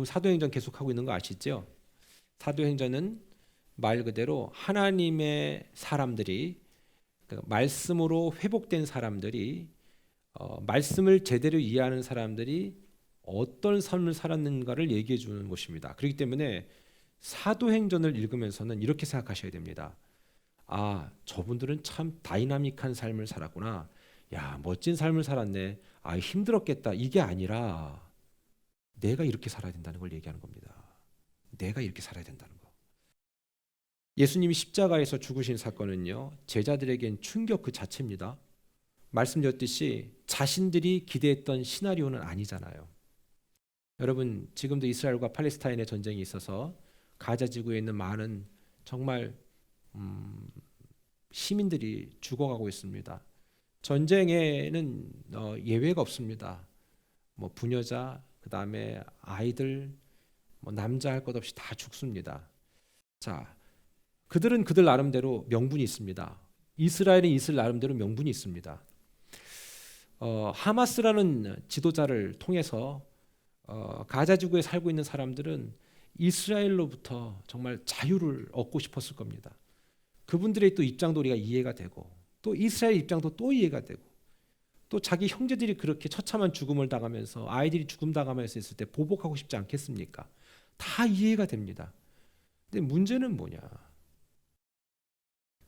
지금 사도행전 계속하고 있는 거 아시죠? 사도행전은 말 그대로 하나님의 사람들이, 그 말씀으로 회복된 사람들이, 말씀을 제대로 이해하는 사람들이 어떤 삶을 살았는가를 얘기해 주는 것입니다. 그렇기 때문에 사도행전을 읽으면서는 이렇게 생각하셔야 됩니다. 아, 저분들은 참 다이나믹한 삶을 살았구나. 야, 멋진 삶을 살았네. 아, 힘들었겠다. 이게 아니라 내가 이렇게 살아야 된다는 걸 얘기하는 겁니다. 내가 이렇게 살아야 된다는 거. 예수님이 십자가에서 죽으신 사건은요, 제자들에겐 충격 그 자체입니다. 말씀드렸듯이 자신들이 기대했던 시나리오는 아니잖아요. 여러분, 지금도 이스라엘과 팔레스타인의 전쟁이 있어서 가자 지구에 있는 많은 정말 시민들이 죽어가고 있습니다. 전쟁에는 예외가 없습니다. 뭐 부녀자, 그 다음에 아이들, 뭐 남자 할 것 없이 다 죽습니다. 자, 그들은 그들 나름대로 명분이 있습니다. 이스라엘은 이스라엘 나름대로 명분이 있습니다. 하마스라는 지도자를 통해서 가자 지구에 살고 있는 사람들은 이스라엘로부터 정말 자유를 얻고 싶었을 겁니다. 그분들의 또 입장도 우리가 이해가 되고, 또 이스라엘 입장도 또 이해가 되고, 또 자기 형제들이 그렇게 처참한 죽음을 당하면서, 아이들이 죽음 당하면서 있을 때 보복하고 싶지 않겠습니까? 다 이해가 됩니다. 근데 문제는 뭐냐?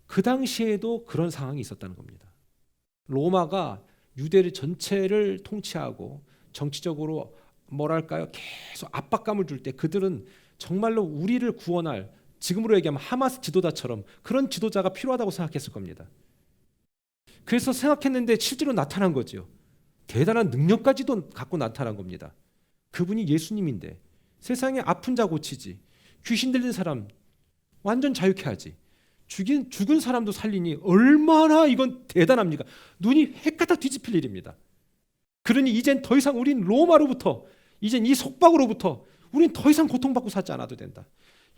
그 당시에도 그런 상황이 있었다는 겁니다. 로마가 유대를 전체를 통치하고 정치적으로 뭐랄까요? 계속 압박감을 줄 때 그들은 정말로 우리를 구원할, 지금으로 얘기하면 하마스 지도자처럼 그런 지도자가 필요하다고 생각했을 겁니다. 그래서 생각했는데 실제로 나타난 거죠. 대단한 능력까지도 갖고 나타난 겁니다. 그분이 예수님인데 세상에 아픈 자 고치지, 귀신 들린 사람 완전 자유케 하지, 죽은 사람도 살리니 얼마나 이건 대단합니까? 눈이 헷가닥 뒤집힐 일입니다. 그러니 이젠 더 이상 우린 로마로부터, 이젠 이 속박으로부터 우린 더 이상 고통받고 살지 않아도 된다.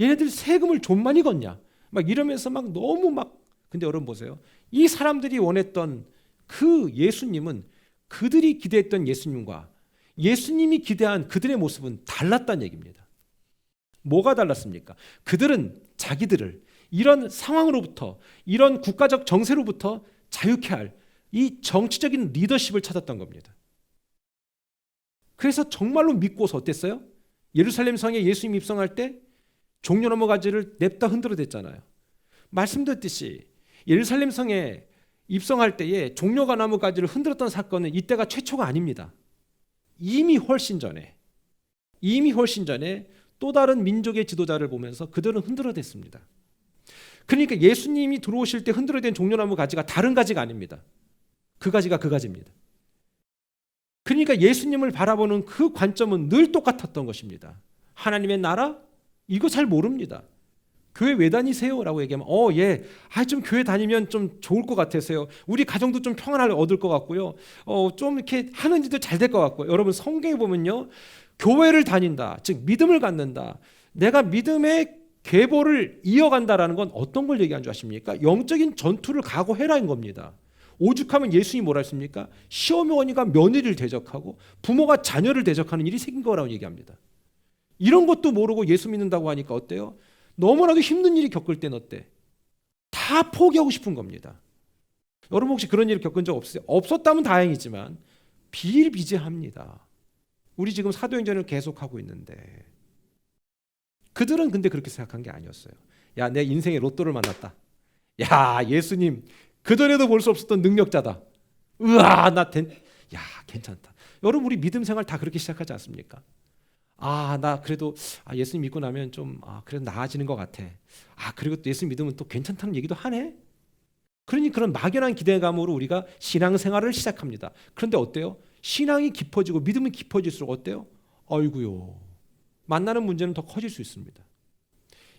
얘네들 세금을 좀 많이 걷냐? 막 이러면서 막 너무 막. 근데 여러분 보세요. 이 사람들이 원했던 그 예수님은, 그들이 기대했던 예수님과 예수님이 기대한 그들의 모습은 달랐다는 얘기입니다. 뭐가 달랐습니까? 그들은 자기들을 이런 상황으로부터, 이런 국가적 정세로부터 자유케 할 이 정치적인 리더십을 찾았던 겁니다. 그래서 정말로 믿고서 어땠어요? 예루살렘 성에 예수님 입성할 때 종려나무 가지를 냅다 흔들어댔잖아요. 말씀드렸듯이 예루살렘 성에 입성할 때에 종려나무 가지를 흔들었던 사건은 이때가 최초가 아닙니다. 이미 훨씬 전에 또 다른 민족의 지도자를 보면서 그들은 흔들어댔습니다. 그러니까 예수님이 들어오실 때 흔들어댄 종려나무 가지가 다른 가지가 아닙니다. 그 가지가 그 가지입니다. 그러니까 예수님을 바라보는 그 관점은 늘 똑같았던 것입니다. 하나님의 나라? 이거 잘 모릅니다. 교회 왜 다니세요? 라고 얘기하면 예, 좀 교회 다니면 좀 좋을 것 같아서요. 우리 가정도 좀 평안을 얻을 것 같고요. 좀 이렇게 하는 일도 잘 될 것 같고요. 여러분 성경에 보면요, 교회를 다닌다, 즉 믿음을 갖는다, 내가 믿음의 계보를 이어간다라는 건 어떤 걸 얘기하는 줄 아십니까? 영적인 전투를 각오해라는 겁니다. 오죽하면 예수님이 뭐라 했습니까? 시어머니가 며느리를 대적하고 부모가 자녀를 대적하는 일이 생긴 거라고 얘기합니다. 이런 것도 모르고 예수 믿는다고 하니까 어때요? 너무나도 힘든 일이 겪을 땐 어때? 다 포기하고 싶은 겁니다. 여러분 혹시 그런 일을 겪은 적 없으세요? 없었다면 다행이지만 비일비재합니다. 우리 지금 사도행전을 계속하고 있는데 그들은 근데 그렇게 생각한 게 아니었어요. 야, 내 인생의 로또를 만났다. 야, 예수님 그전에도 볼 수 없었던 능력자다. 으아, 야, 괜찮다. 여러분 우리 믿음 생활 다 그렇게 시작하지 않습니까? 나 그래도 예수님 믿고 나면 좀 그래도 나아지는 것 같아. 그리고 또 예수 믿으면 또 괜찮다는 얘기도 하네. 그러니 그런 막연한 기대감으로 우리가 신앙생활을 시작합니다. 그런데 어때요? 신앙이 깊어지고 믿음이 깊어질수록 어때요? 어이구요. 만나는 문제는 더 커질 수 있습니다.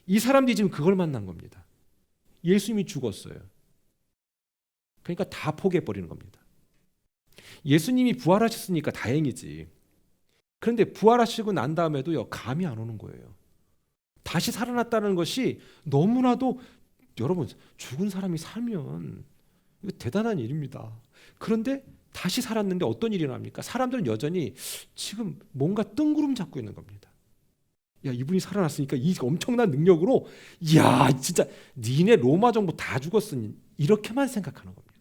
이 사람들이 지금 그걸 만난 겁니다. 예수님이 죽었어요. 그러니까 다 포기해버리는 겁니다. 예수님이 부활하셨으니까 다행이지. 그런데 부활하시고 난 다음에도요, 감이 안 오는 거예요. 다시 살아났다는 것이 너무나도, 여러분 죽은 사람이 살면 이거 대단한 일입니다. 그런데 다시 살았는데 어떤 일이 일어납니까? 사람들은 여전히 지금 뭔가 뜬구름 잡고 있는 겁니다. 야, 이분이 살아났으니까 이 엄청난 능력으로 야, 진짜 니네 로마 정부 다 죽었으니 이렇게만 생각하는 겁니다.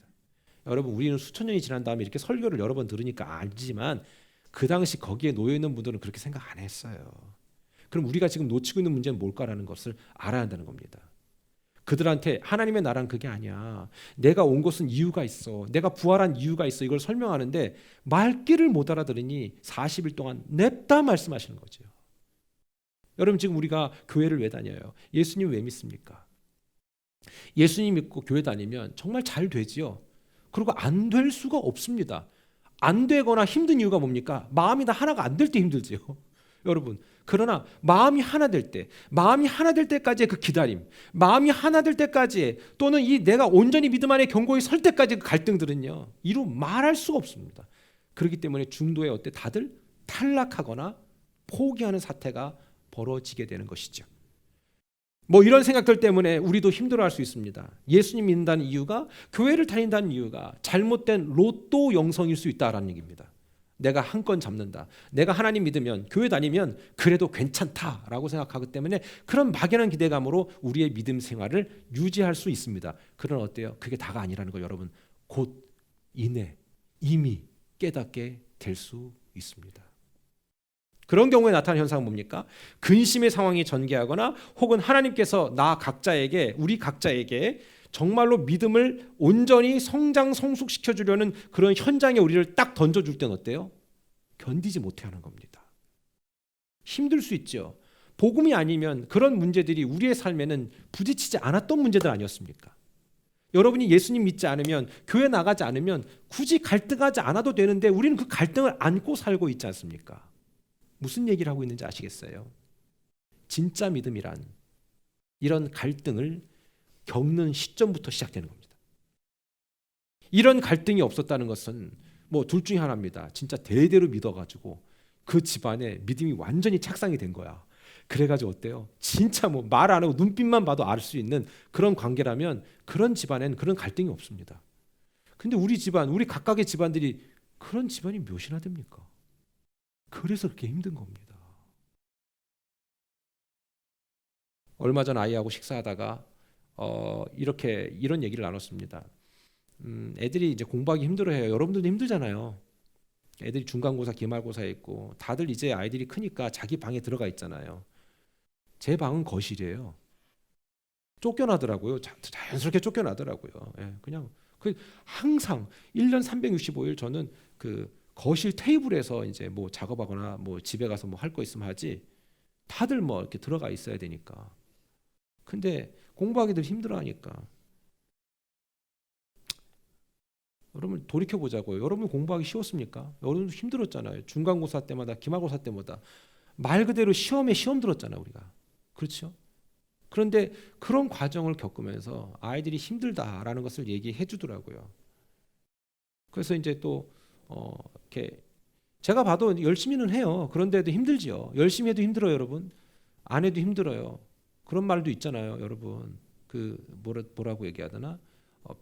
여러분, 우리는 수천 년이 지난 다음에 이렇게 설교를 여러 번 들으니까 알지만 그 당시 거기에 놓여 있는 분들은 그렇게 생각 안 했어요. 그럼 우리가 지금 놓치고 있는 문제는 뭘까라는 것을 알아야 한다는 겁니다. 그들한테 하나님의 나라는 그게 아니야. 내가 온 것은 이유가 있어. 내가 부활한 이유가 있어. 이걸 설명하는데 말귀를 못 알아들으니 40일 동안 냅다 말씀하시는 거죠. 여러분, 지금 우리가 교회를 왜 다녀요? 예수님 왜 믿습니까? 예수님 믿고 교회 다니면 정말 잘 되지요. 그리고 안 될 수가 없습니다. 안 되거나 힘든 이유가 뭡니까? 마음이 다 하나가 안 될 때 힘들지요. 여러분, 그러나 마음이 하나 될 때, 마음이 하나 될 때까지의 그 기다림, 마음이 하나 될 때까지, 또는 이 내가 온전히 믿음 안에 견고히 설 때까지 그 갈등들은요, 이루 말할 수가 없습니다. 그렇기 때문에 중도에 어때 다들 탈락하거나 포기하는 사태가 벌어지게 되는 것이죠. 뭐 이런 생각들 때문에 우리도 힘들어할 수 있습니다. 예수님 믿는다는 이유가, 교회를 다닌다는 이유가 잘못된 로또 영성일 수 있다라는 얘기입니다. 내가 한 건 잡는다. 내가 하나님 믿으면, 교회 다니면 그래도 괜찮다라고 생각하기 때문에 그런 막연한 기대감으로 우리의 믿음 생활을 유지할 수 있습니다. 그러나 어때요? 그게 다가 아니라는 걸 여러분 곧 이내 이미 깨닫게 될 수 있습니다. 그런 경우에 나타나는 현상은 뭡니까? 근심의 상황이 전개하거나 혹은 하나님께서 우리 각자에게 정말로 믿음을 온전히 성장 성숙시켜 주려는 그런 현장에 우리를 딱 던져줄 때는 어때요? 견디지 못해하는 겁니다. 힘들 수 있죠. 복음이 아니면 그런 문제들이 우리의 삶에는 부딪히지 않았던 문제들 아니었습니까? 여러분이 예수님 믿지 않으면, 교회 나가지 않으면 굳이 갈등하지 않아도 되는데 우리는 그 갈등을 안고 살고 있지 않습니까? 무슨 얘기를 하고 있는지 아시겠어요? 진짜 믿음이란 이런 갈등을 겪는 시점부터 시작되는 겁니다. 이런 갈등이 없었다는 것은 뭐 둘 중에 하나입니다. 진짜 대대로 믿어가지고 그 집안에 믿음이 완전히 착상이 된 거야. 그래가지고 어때요? 진짜 뭐 말 안 하고 눈빛만 봐도 알 수 있는 그런 관계라면 그런 집안엔 그런 갈등이 없습니다. 근데 우리 집안, 우리 각각의 집안들이 그런 집안이 몇이나 됩니까? 그래서 그렇게 힘든 겁니다. 얼마 전 아이하고 식사하다가 이런 얘기를 나눴습니다. 애들이 이제 공부하기 힘들어해요. 여러분들도 힘들잖아요. 애들이 중간고사, 기말고사에 있고 다들 이제 아이들이 크니까 자기 방에 들어가 있잖아요. 제 방은 거실이에요. 쫓겨나더라고요. 자연스럽게 쫓겨나더라고요. 예, 그냥 항상 1년 365일 저는 그 거실 테이블에서 이제 뭐 작업하거나 뭐 집에 가서 뭐 할 거 있으면 하지, 다들 뭐 이렇게 들어가 있어야 되니까. 근데 공부하기도 힘들어하니까. 여러분 돌이켜 보자고요. 여러분 공부하기 쉬웠습니까? 여러분도 힘들었잖아요. 중간고사 때마다, 기말고사 때마다 말 그대로 시험 들었잖아요, 우리가. 그렇죠? 그런데 그런 과정을 겪으면서 아이들이 힘들다라는 것을 얘기해 주더라고요. 그래서 이제 또 이렇게 제가 봐도 열심히는 해요. 그런데도 힘들지요. 열심히 해도 힘들어요, 여러분. 안 해도 힘들어요. 그런 말도 있잖아요, 여러분. 그 뭐라고 얘기하더나?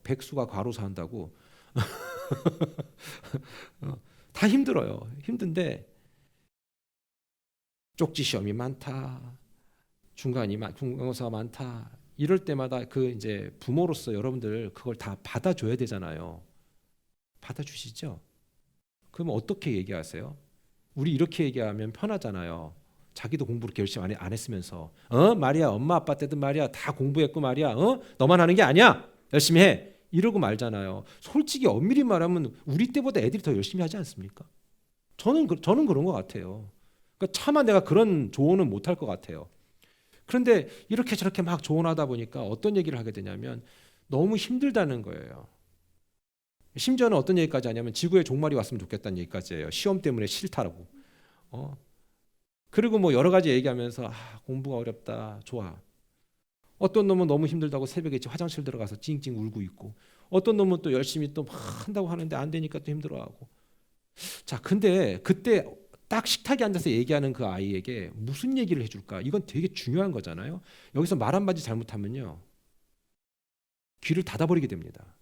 백수가 과로사 한다고. 다 힘들어요. 힘든데 쪽지 시험이 많다. 중간고사가 많다. 이럴 때마다 그 이제 부모로서 여러분들 그걸 다 받아줘야 되잖아요. 받아주시죠? 그럼 어떻게 얘기하세요? 우리 이렇게 얘기하면 편하잖아요. 자기도 공부를 열심히 안 했으면서 말이야, 엄마 아빠 때도 말이야 다 공부했고 말이야, 너만 하는 게 아니야, 열심히 해, 이러고 말잖아요. 솔직히 엄밀히 말하면 우리 때보다 애들이 더 열심히 하지 않습니까? 저는 그런 것 같아요. 그러니까 차마 내가 그런 조언은 못할 것 같아요. 그런데 이렇게 저렇게 막 조언하다 보니까 어떤 얘기를 하게 되냐면 너무 힘들다는 거예요. 심지어는 어떤 얘기까지 하냐면 지구에 종말이 왔으면 좋겠다는 얘기까지 해요. 시험 때문에 싫다라고. 그리고 뭐 여러 가지 얘기하면서 공부가 어렵다. 좋아. 어떤 놈은 너무 힘들다고 새벽에 화장실 들어가서 찡찡 울고 있고, 어떤 놈은 또 열심히 또 막 한다고 하는데 안 되니까 또 힘들어하고. 자, 근데 그때 딱 식탁에 앉아서 얘기하는 그 아이에게 무슨 얘기를 해줄까? 이건 되게 중요한 거잖아요. 여기서 말 한마디 잘못하면요, 귀를 닫아버리게 됩니다.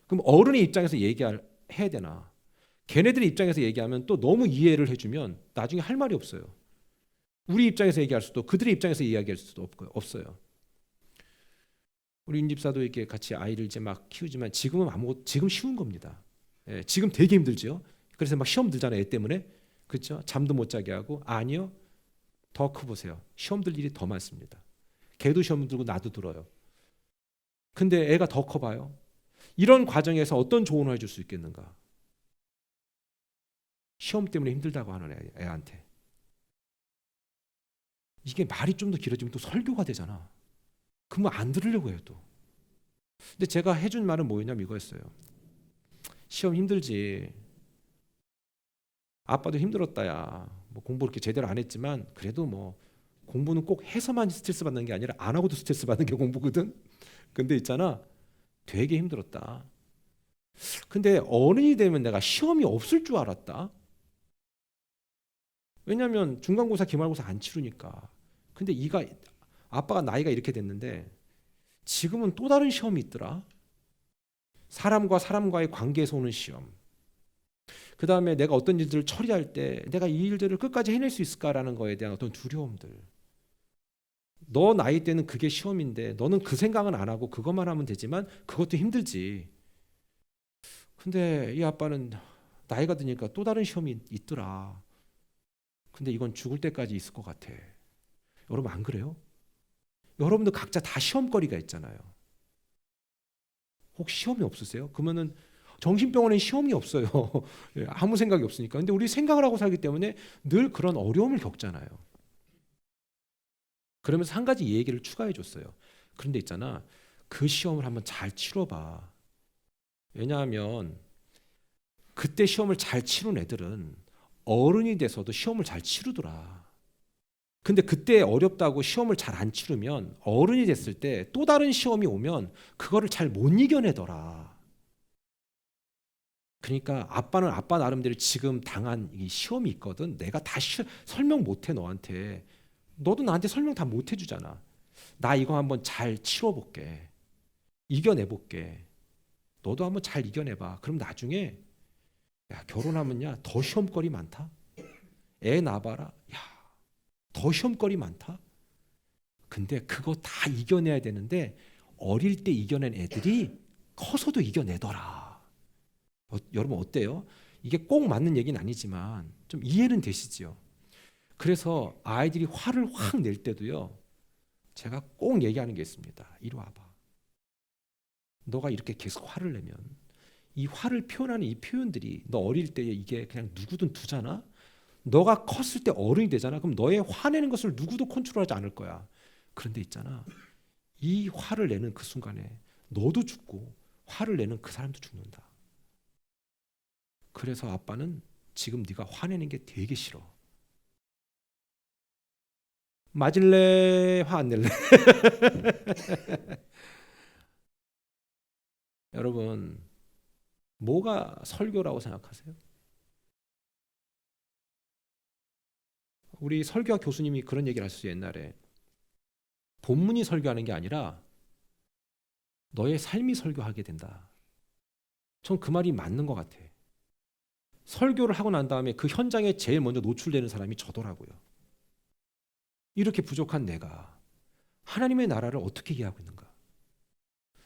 그럼 어른의 입장에서 해야 되나? 걔네들의 입장에서 얘기하면 또 너무 이해를 해주면 나중에 할 말이 없어요. 우리 입장에서 얘기할 수도 그들의 입장에서 이야기할 수도 없어요. 우리 윤 집사도 이렇게 같이 아이를 이제 막 키우지만 지금은 지금 쉬운 겁니다. 예, 지금 되게 힘들죠. 그래서 막 시험 들잖아요. 애 때문에. 그렇죠? 잠도 못 자게 하고. 아니요. 더 커보세요. 시험 들 일이 더 많습니다. 걔도 시험 들고 나도 들어요. 근데 애가 더 커봐요. 이런 과정에서 어떤 조언을 해줄 수 있겠는가? 시험 때문에 힘들다고 하는 애한테. 이게 말이 좀 더 길어지면 또 설교가 되잖아. 그러면 안 들으려고 해요 또. 근데 제가 해준 말은 뭐였냐면 이거였어요. 시험 힘들지. 아빠도 힘들었다 야. 뭐 공부 그렇게 제대로 안 했지만 그래도 뭐 공부는 꼭 해서만 스트레스 받는 게 아니라 안 하고도 스트레스 받는 게 공부거든. 근데 있잖아. 되게 힘들었다. 근데 어른이 되면 내가 시험이 없을 줄 알았다. 왜냐하면 중간고사, 기말고사 안 치르니까. 근데 아빠가 나이가 이렇게 됐는데 지금은 또 다른 시험이 있더라. 사람과 사람과의 관계에서 오는 시험. 그 다음에 내가 어떤 일들을 처리할 때 내가 이 일들을 끝까지 해낼 수 있을까라는 거에 대한 어떤 두려움들. 너 나이 때는 그게 시험인데 너는 그 생각은 안 하고 그것만 하면 되지만 그것도 힘들지. 근데 이 아빠는 나이가 드니까 또 다른 시험이 있더라. 근데 이건 죽을 때까지 있을 것 같아. 여러분 안 그래요? 여러분도 각자 다 시험거리가 있잖아요. 혹시 시험이 없으세요? 그러면은 정신병원엔 시험이 없어요. 아무 생각이 없으니까. 근데 우리 생각을 하고 살기 때문에 늘 그런 어려움을 겪잖아요. 그러면서 한 가지 얘기를 추가해 줬어요. 그런데 있잖아. 그 시험을 한번 잘 치러봐. 왜냐하면 그때 시험을 잘 치른 애들은 어른이 돼서도 시험을 잘 치르더라. 근데 그때 어렵다고 시험을 잘 안 치르면 어른이 됐을 때 또 다른 시험이 오면 그거를 잘 못 이겨내더라. 그러니까 아빠는 아빠 나름대로 지금 당한 이 시험이 있거든. 내가 다 설명 못해 너한테. 너도 나한테 설명 다 못 해주잖아. 나 이거 한번 잘 치러볼게. 이겨내볼게. 너도 한번 잘 이겨내봐. 그럼 나중에 야 결혼하면야 더 시험거리 많다. 애 낳아봐라. 야 더 시험거리 많다. 근데 그거 다 이겨내야 되는데 어릴 때 이겨낸 애들이 커서도 이겨내더라. 여러분 어때요? 이게 꼭 맞는 얘기는 아니지만 좀 이해는 되시지요? 그래서 아이들이 화를 확 낼 때도요. 제가 꼭 얘기하는 게 있습니다. 이리 와봐. 너가 이렇게 계속 화를 내면 이 화를 표현하는 이 표현들이 너 어릴 때 이게 그냥 누구든 두잖아. 너가 컸을 때 어른이 되잖아. 그럼 너의 화내는 것을 누구도 컨트롤하지 않을 거야. 그런데 있잖아. 이 화를 내는 그 순간에 너도 죽고 화를 내는 그 사람도 죽는다. 그래서 아빠는 지금 네가 화내는 게 되게 싫어. 맞을래? 화 안 낼래? 여러분 뭐가 설교라고 생각하세요? 우리 설교학 교수님이 그런 얘기를 하셨어요. 옛날에 본문이 설교하는 게 아니라 너의 삶이 설교하게 된다. 전 그 말이 맞는 것 같아. 설교를 하고 난 다음에 그 현장에 제일 먼저 노출되는 사람이 저더라고요. 이렇게 부족한 내가 하나님의 나라를 어떻게 이해하고 있는가?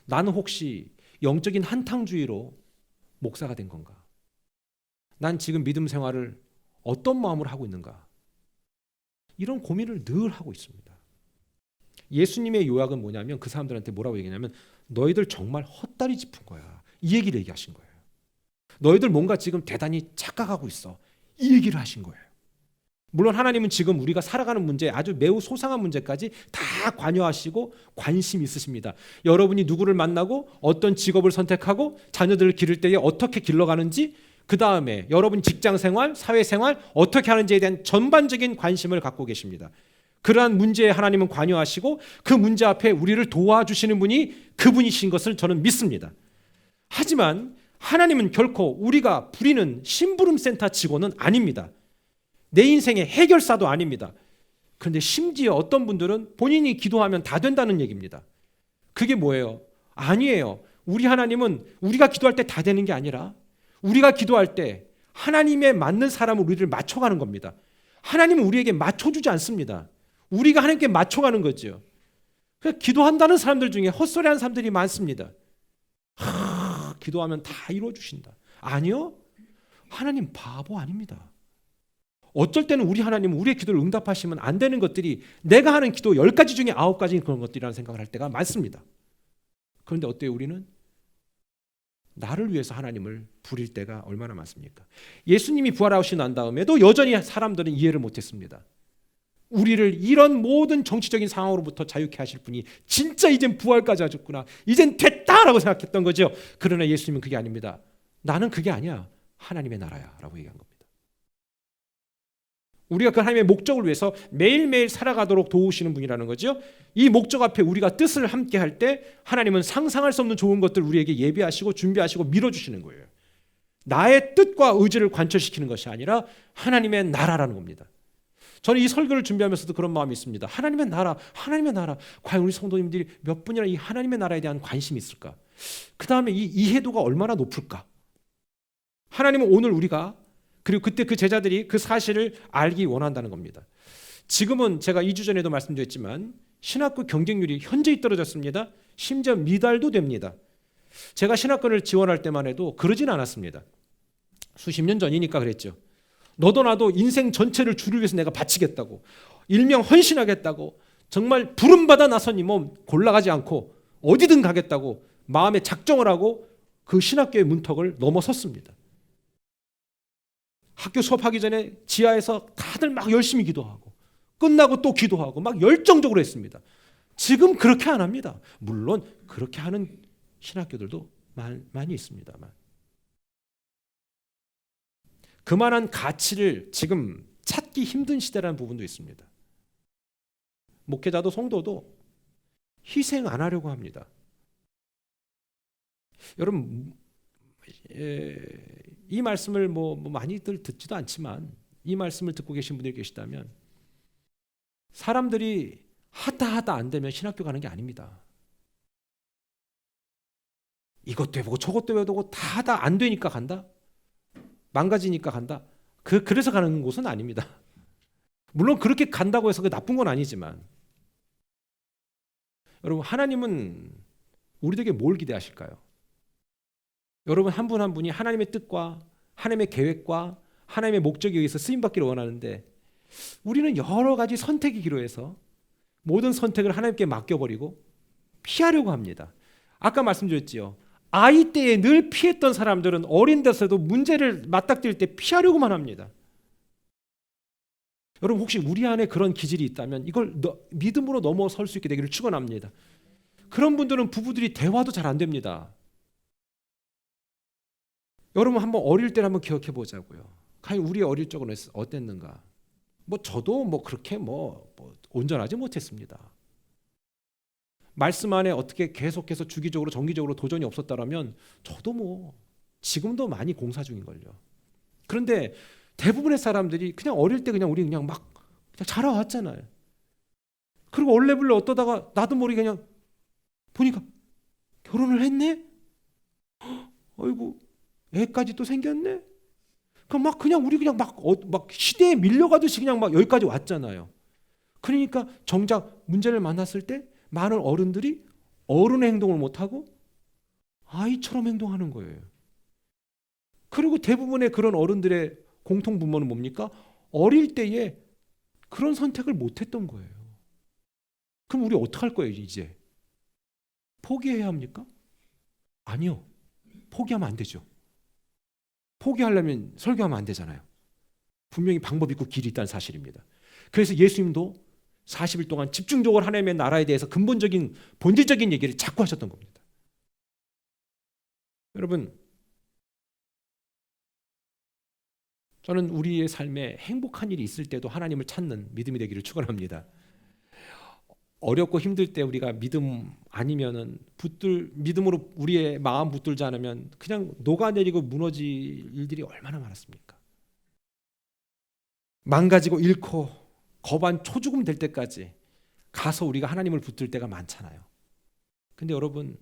나는 혹시 영적인 한탕주의로 목사가 된 건가? 난 지금 믿음 생활을 어떤 마음으로 하고 있는가? 이런 고민을 늘 하고 있습니다. 예수님의 요약은 뭐냐면 그 사람들한테 뭐라고 얘기하냐면 너희들 정말 헛다리 짚은 거야. 이 얘기를 얘기하신 거예요. 너희들 뭔가 지금 대단히 착각하고 있어. 이 얘기를 하신 거예요. 물론 하나님은 지금 우리가 살아가는 문제 아주 매우 소상한 문제까지 다 관여하시고 관심 있으십니다. 여러분이 누구를 만나고 어떤 직업을 선택하고 자녀들을 기를 때에 어떻게 길러가는지 그 다음에 여러분 직장생활, 사회생활 어떻게 하는지에 대한 전반적인 관심을 갖고 계십니다. 그러한 문제에 하나님은 관여하시고 그 문제 앞에 우리를 도와주시는 분이 그분이신 것을 저는 믿습니다. 하지만 하나님은 결코 우리가 부리는 심부름센터 직원은 아닙니다. 내 인생의 해결사도 아닙니다. 그런데 심지어 어떤 분들은 본인이 기도하면 다 된다는 얘기입니다. 그게 뭐예요? 아니에요. 우리 하나님은 우리가 기도할 때 다 되는 게 아니라 우리가 기도할 때 하나님에 맞는 사람을 우리를 맞춰가는 겁니다. 하나님은 우리에게 맞춰주지 않습니다. 우리가 하나님께 맞춰가는 거죠. 기도한다는 사람들 중에 헛소리하는 사람들이 많습니다. 기도하면 다 이루어주신다. 아니요. 하나님 바보 아닙니다. 어쩔 때는 우리 하나님은 우리의 기도를 응답하시면 안 되는 것들이 내가 하는 기도 10가지 중에 9가지 그런 것들이라는 생각을 할 때가 많습니다. 그런데 어때요? 우리는 나를 위해서 하나님을 부릴 때가 얼마나 많습니까? 예수님이 부활하시고 난 다음에도 여전히 사람들은 이해를 못했습니다. 우리를 이런 모든 정치적인 상황으로부터 자유케 하실 분이 진짜 이젠 부활까지 하셨구나, 이젠 됐다라고 생각했던 거죠. 그러나 예수님은 그게 아닙니다. 나는 그게 아니야, 하나님의 나라야 라고 얘기한 겁니다. 우리가 그 하나님의 목적을 위해서 매일매일 살아가도록 도우시는 분이라는 거죠. 이 목적 앞에 우리가 뜻을 함께 할 때 하나님은 상상할 수 없는 좋은 것들 우리에게 예비하시고 준비하시고 밀어주시는 거예요. 나의 뜻과 의지를 관철시키는 것이 아니라 하나님의 나라라는 겁니다. 저는 이 설교를 준비하면서도 그런 마음이 있습니다. 하나님의 나라, 하나님의 나라. 과연 우리 성도님들이 몇 분이나 이 하나님의 나라에 대한 관심이 있을까? 그 다음에 이 이해도가 얼마나 높을까? 하나님은 오늘 우리가, 그리고 그때 그 제자들이 그 사실을 알기 원한다는 겁니다. 지금은 제가 2주 전에도 말씀드렸지만 신학교 경쟁률이 현저히 떨어졌습니다. 심지어 미달도 됩니다. 제가 신학교를 지원할 때만 해도 그러진 않았습니다. 수십 년 전이니까 그랬죠. 너도 나도 인생 전체를 주를 위해서 내가 바치겠다고, 일명 헌신하겠다고, 정말 부름받아 나선 이 몸 골라가지 않고 어디든 가겠다고 마음에 작정을 하고 그 신학교의 문턱을 넘어섰습니다. 학교 수업하기 전에 지하에서 다들 막 열심히 기도하고 끝나고 또 기도하고 막 열정적으로 했습니다. 지금 그렇게 안 합니다. 물론 그렇게 하는 신학교들도 많이 있습니다만 그만한 가치를 지금 찾기 힘든 시대라는 부분도 있습니다. 목회자도 성도도 희생 안 하려고 합니다. 여러분, 이 말씀을 뭐 많이들 듣지도 않지만 이 말씀을 듣고 계신 분들이 계시다면 사람들이 하다 안 되면 신학교 가는 게 아닙니다. 이것도 해보고 저것도 해보고 다 하다 안 되니까 간다? 망가지니까 간다? 그래서 가는 곳은 아닙니다. 물론 그렇게 간다고 해서 나쁜 건 아니지만 여러분, 하나님은 우리에게 뭘 기대하실까요? 여러분 한 분 한 분이 하나님의 뜻과 하나님의 계획과 하나님의 목적에 의해서 쓰임받기를 원하는데 우리는 여러 가지 선택이 기로해서 모든 선택을 하나님께 맡겨버리고 피하려고 합니다. 아까 말씀드렸지요. 아이 때에 늘 피했던 사람들은 어린 데서도 문제를 맞닥뜨릴 때 피하려고만 합니다. 여러분 혹시 우리 안에 그런 기질이 있다면 이걸 믿음으로 넘어설 수 있게 되기를 축원합니다. 그런 분들은 부부들이 대화도 잘 안 됩니다. 여러분 한번 어릴 때를 한번 기억해 보자고요. 과연 우리 어릴 적은 어땠는가? 저도 그렇게 온전하지 못했습니다. 말씀 안에 어떻게 계속해서 주기적으로 정기적으로 도전이 없었다라면 저도 지금도 많이 공사 중인걸요. 그런데 대부분의 사람들이 그냥 어릴 때 우리 그냥 자라왔잖아요. 그리고 얼레벌레 어떠다가 나도 모르게 그냥 보니까 결혼을 했네? 아이고 애까지 또 생겼네? 그냥 우리 시대에 밀려가듯이 그냥 여기까지 왔잖아요. 그러니까 정작 문제를 만났을 때 많은 어른들이 어른의 행동을 못하고 아이처럼 행동하는 거예요. 그리고 대부분의 그런 어른들의 공통분모는 뭡니까? 어릴 때에 그런 선택을 못했던 거예요. 그럼 우리 어떡할 거예요 이제? 포기해야 합니까? 아니요. 포기하면 안 되죠. 포기하려면 설교하면 안 되잖아요. 분명히 방법이 있고 길이 있다는 사실입니다. 그래서 예수님도 40일 동안 집중적으로 하나님의 나라에 대해서 근본적인 본질적인 얘기를 자꾸 하셨던 겁니다. 여러분, 저는 우리의 삶에 행복한 일이 있을 때도 하나님을 찾는 믿음이 되기를 축원합니다. 어렵고 힘들 때 우리가 믿음 아니면은 믿음으로 우리의 마음 붙들지 않으면 그냥 녹아내리고 무너질 일들이 얼마나 많았습니까? 망가지고 잃고 거반 초죽음 될 때까지 가서 우리가 하나님을 붙들 때가 많잖아요. 근데 여러분,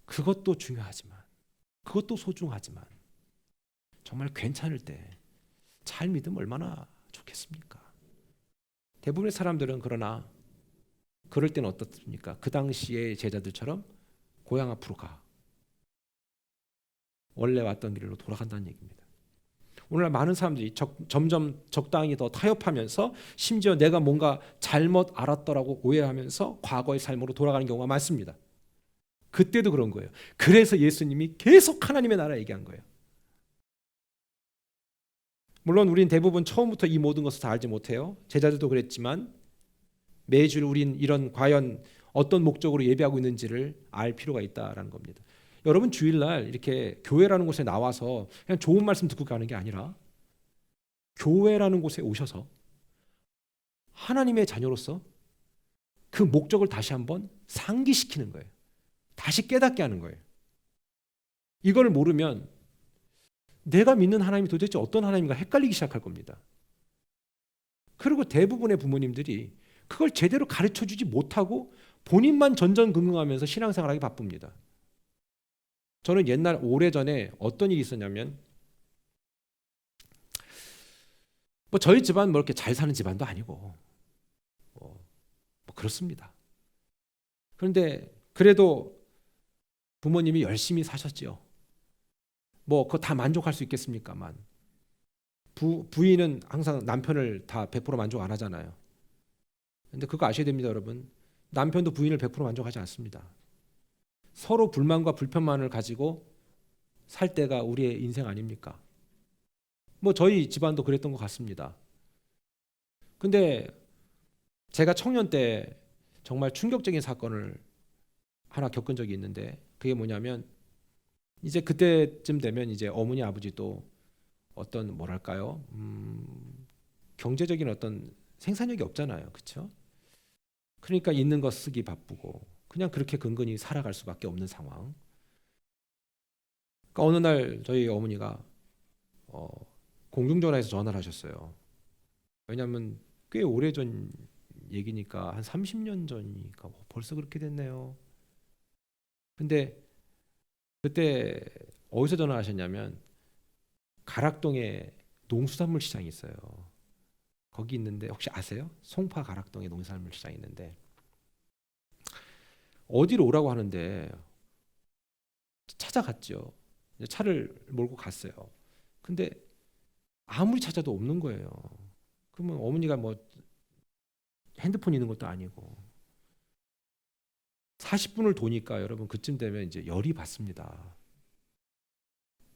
그것도 중요하지만 그것도 소중하지만 정말 괜찮을 때 잘 믿으면 얼마나 좋겠습니까? 대부분의 사람들은 그러나 그럴 때는 어떻습니까? 그 당시의 제자들처럼 고향 앞으로 가. 원래 왔던 길로 돌아간다는 얘기입니다. 오늘날 많은 사람들이 점점 적당히 더 타협하면서 심지어 내가 뭔가 잘못 알았더라고 오해하면서 과거의 삶으로 돌아가는 경우가 많습니다. 그때도 그런 거예요. 그래서 예수님이 계속 하나님의 나라 얘기한 거예요. 물론 우린 대부분 처음부터 이 모든 것을 다 알지 못해요. 제자들도 그랬지만 매주 우린 이런 과연 어떤 목적으로 예배하고 있는지를 알 필요가 있다라는 겁니다. 여러분 주일날 이렇게 교회라는 곳에 나와서 그냥 좋은 말씀 듣고 가는 게 아니라 교회라는 곳에 오셔서 하나님의 자녀로서 그 목적을 다시 한번 상기시키는 거예요. 다시 깨닫게 하는 거예요. 이걸 모르면 내가 믿는 하나님이 도대체 어떤 하나님인가 헷갈리기 시작할 겁니다. 그리고 대부분의 부모님들이 그걸 제대로 가르쳐주지 못하고 본인만 전전긍긍하면서 신앙생활하기 바쁩니다. 저는 옛날 오래전에 어떤 일이 있었냐면 뭐 저희 집안 뭐 이렇게 잘 사는 집안도 아니고 뭐 그렇습니다. 그런데 그래도 부모님이 열심히 사셨지요. 뭐 그거 다 만족할 수 있겠습니까만 부인은 항상 남편을 다 100% 만족 안 하잖아요. 근데 그거 아셔야 됩니다, 여러분. 남편도 부인을 100% 만족하지 않습니다. 서로 불만과 불편만을 가지고 살 때가 우리의 인생 아닙니까? 뭐 저희 집안도 그랬던 것 같습니다. 근데 제가 청년 때 정말 충격적인 사건을 하나 겪은 적이 있는데 그게 뭐냐면 이제 그때쯤 되면 이제 어머니 아버지도 어떤 뭐랄까요? 경제적인 어떤 생산력이 없잖아요. 그렇죠? 그러니까 있는 거 쓰기 바쁘고 그냥 그렇게 근근히 살아갈 수밖에 없는 상황. 그러니까 어느 날 저희 어머니가 공중전화에서 전화를 하셨어요. 왜냐하면 꽤 오래전 얘기니까 한 30년 전이니까 벌써 그렇게 됐네요. 근데 그때 어디서 전화하셨냐면 가락동에 농수산물 시장이 있어요. 거기 있는데 혹시 아세요? 송파 가락동에 농수산물 시장이 있는데 어디로 오라고 하는데 찾아갔죠. 차를 몰고 갔어요. 근데 아무리 찾아도 없는 거예요. 그러면 어머니가 뭐 핸드폰 있는 것도 아니고 40분을 도니까 여러분 그쯤 되면 이제 열이 받습니다.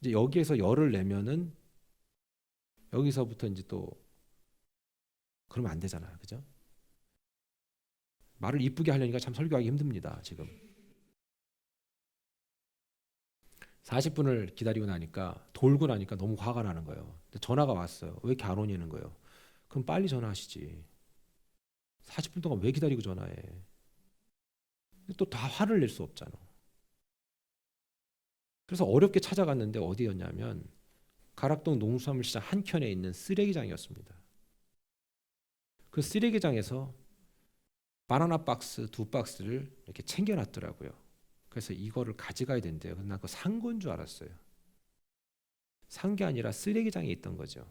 이제 여기에서 열을 내면은 여기서부터 이제 또 그러면 안 되잖아요. 그죠? 말을 이쁘게 하려니까 참 설교하기 힘듭니다. 지금 40분을 기다리고 나니까 돌고 나니까 너무 화가 나는 거예요. 전화가 왔어요. 왜 이렇게 안 오냐는 거예요. 그럼 빨리 전화하시지. 40분 동안 왜 기다리고 전화해? 또 다 화를 낼 수 없잖아. 그래서 어렵게 찾아갔는데 어디였냐면 가락동 농수산물 시장 한켠에 있는 쓰레기장이었습니다. 그 쓰레기장에서 바나나 박스 2박스를 이렇게 챙겨놨더라고요. 그래서 이거를 가져가야 된대요. 그래서 난 그거 산 건 줄 알았어요. 산 게 아니라 쓰레기장에 있던 거죠.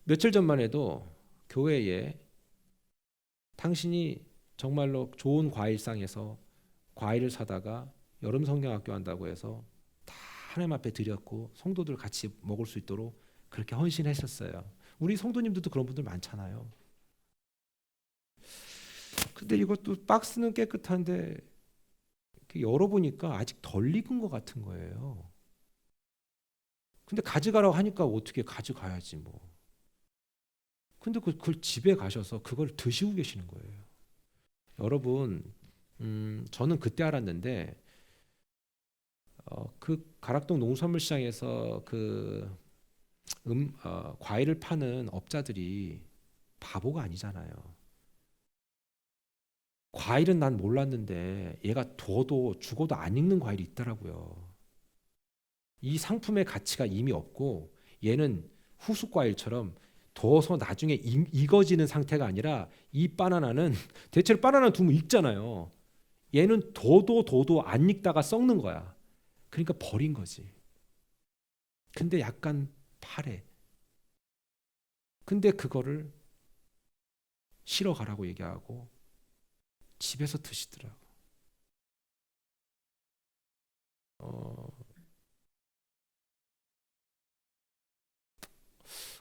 며칠 전만 해도 교회에 당신이 정말로 좋은 과일상에서 과일을 사다가 여름 성경학교 한다고 해서 다 하나님 앞에 드렸고 성도들 같이 먹을 수 있도록 그렇게 헌신했었어요. 우리 성도님들도 그런 분들 많잖아요. 근데 이것도 박스는 깨끗한데 열어보니까 아직 덜 익은 것 같은 거예요. 근데 가져가라고 하니까 어떻게 가져가야지 뭐. 근데 그걸 집에 가셔서 그걸 드시고 계시는 거예요. 여러분, 저는 그때 알았는데 그 가락동 농수산물 시장에서 과일을 파는 업자들이 바보가 아니잖아요. 과일은 난 몰랐는데 얘가 둬도 죽어도 안 익는 과일이 있더라고요. 이 상품의 가치가 이미 없고 얘는 후숙 과일처럼 둬서 나중에 익어지는 상태가 아니라 이 바나나는 대체로 바나나 두면 익잖아요. 얘는 둬도 안 익다가 썩는 거야. 그러니까 버린 거지. 근데 약간 파래. 근데 그거를 쉬러 가라고 얘기하고 집에서 드시더라고.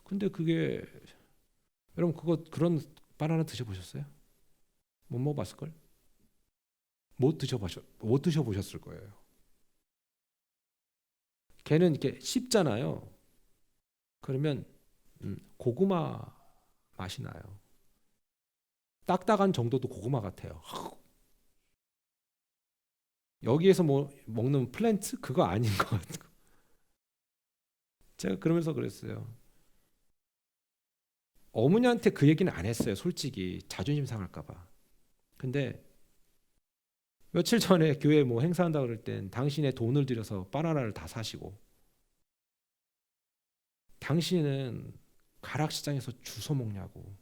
근데 그게 여러분 그런 바나나 드셔보셨어요? 못 먹어봤을 걸? 못 드셔보셨을 거예요. 걔는 이렇게 씹잖아요. 그러면 고구마 맛이 나요. 딱딱한 정도도 고구마 같아요. 여기에서 뭐 먹는 플랜트 그거 아닌 것 같고. 제가 그러면서 그랬어요. 어머니한테 그 얘기는 안 했어요. 솔직히 자존심 상할까 봐. 근데 며칠 전에 교회 뭐 행사한다 그럴 땐 당신의 돈을 들여서 바나나를 다 사시고 당신은 가락시장에서 주워 먹냐고.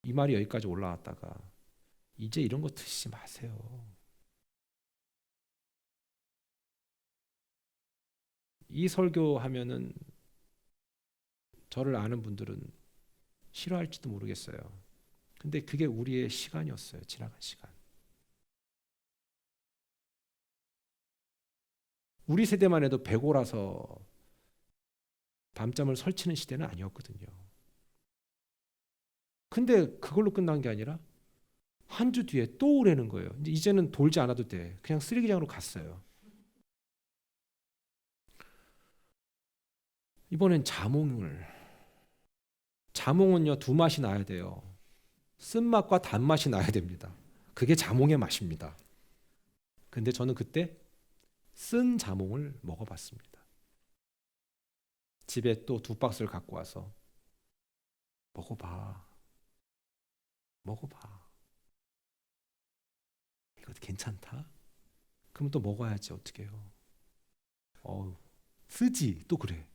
이 말이 여기까지 올라왔다가 이제 이런 거 드시지 마세요. 이 설교하면은 저를 아는 분들은 싫어할지도 모르겠어요. 근데 그게 우리의 시간이었어요. 지나간 시간. 우리 세대만 해도 배고라서 밤잠을 설치는 시대는 아니었거든요. 근데 그걸로 끝난 게 아니라 한 주 뒤에 또 오라는 거예요. 이제는 돌지 않아도 돼. 그냥 쓰레기장으로 갔어요. 이번엔 자몽은요 두 맛이 나야 돼요. 쓴맛과 단맛이 나야 됩니다. 그게 자몽의 맛입니다. 근데 저는 그때 쓴 자몽을 먹어봤습니다. 집에 또 두 박스를 갖고 와서 먹어봐. 이거 괜찮다? 그럼 또 먹어야지 어떻게 해요? 쓰지 또 그래.